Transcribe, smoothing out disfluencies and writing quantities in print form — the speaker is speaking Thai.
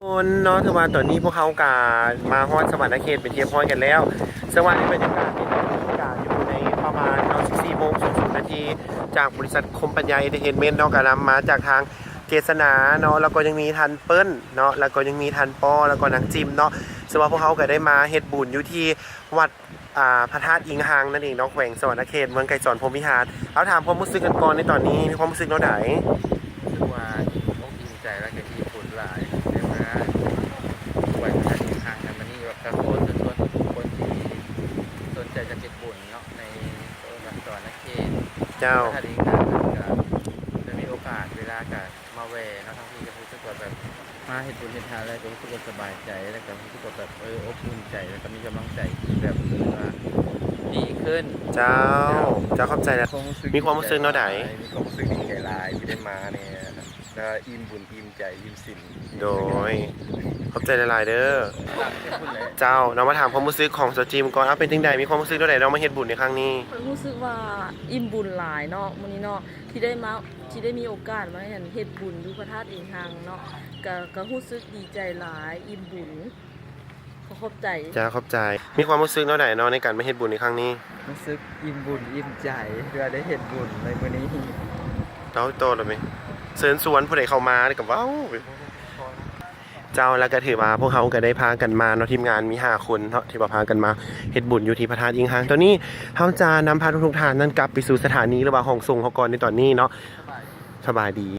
คนเนาะถือว่าตอนนี้พวกเขากามาฮอดสวรรค์เขตเป็นเทียบพอยกันแล้วสวรรค์บรรยากาศเป็นกาอยู่ในประมาณ14 โมง 00 นาทีจากบริษัทคมปัญญาเอนเตอร์เทนเมนต์เนาะกานำมาจากทางเกษณาเนาะแล้วก็ยังมีทันเปิ้ลเนาะแล้วก็ยังมีทันป้อแล้วก็นางจิมเนาะซึ่งว่าพวกเขาก็ได้มาเฮ็ดบุญอยู่ที่วัดพระธาตุอิงหางนั่นเองเนาะแขวงสวรรค์เขตเมืองไกรสอนพรหมวิหารเอาถามความรู้สึกกันก่อนในตอนนี้มีความรู้สึกเท่าไหร่รู้สึกว่าอกอิ่มใจและก็อิ่มบุญหลายได้มาไหวพระธาตุทางนั้นมันนี่แบบกระโคนจนทุกคนที่สนใจจะเก็บบุญเนาะในวัดสวรรค์เขตเจ้าพระธาตุอิงหางก็จะมีโอกาสเวลาก็มาแวะเนาะทั้งที่ก็รู้สึกว่าแบบมาเห็นบุญเห็นทานแล้วก็รู้สึกว่าสบายใจแล้วก็รู้สึกว่าแบบอบอุ่นใจแล้วก็มีกำลังใจที่แบบว่าดีขึ้นเจ้าเข้าใจแล้วมีความรู้สึกเท่าไหร่มีความรู้สึกดีใจหลายที่ได้มาเนี่ยแล้วอิ่มบุญอิ่มใจอิ่มสินโดยขอบใจหลายๆเด้อเจ้าเรามาถามความรู้สึกของสจิมก่อนเป็นจังใดมีความรู้สึกเท่าไหร่เรามาเฮ็ดบุญในครั้งนี้รู้สึกว่าอิ่มบุญหลายเนาะมื้อนี้เนาะที่ได้มีโอกาสมาเฮ็ดบุญอยู่พระธาตุอิงหางเนาะก็รู้สึกดีใจหลายอิ่มบุญขอบใจจ้าขอบใจมีความรู้สึกเท่าไหร่เนาะในการมาเฮ็ดบุญในครั้งนี้รู้สึกอิ่มบุญอิ่มใจเพื่อได้เห็นบุญในมื้อนี้เต้าโตแล้วมั้ยเชิญชวนผู้ใดเข้ามาได้ก็ว้าวเจ้าแล้วก็ถือว่าพวกเขาก็ได้พากันมาเนาะทีมงานมี5 คนเนาะที่พากันมาเฮ็ดบุญอยู่ที่พระธาตุอิงหางตอนนี้เฮาจะนำพาทุกๆท่านนั้นกลับไปสู่สถานีหรือว่าห้องส่งเขาก่อนในตอนนี้เนาะสบายดี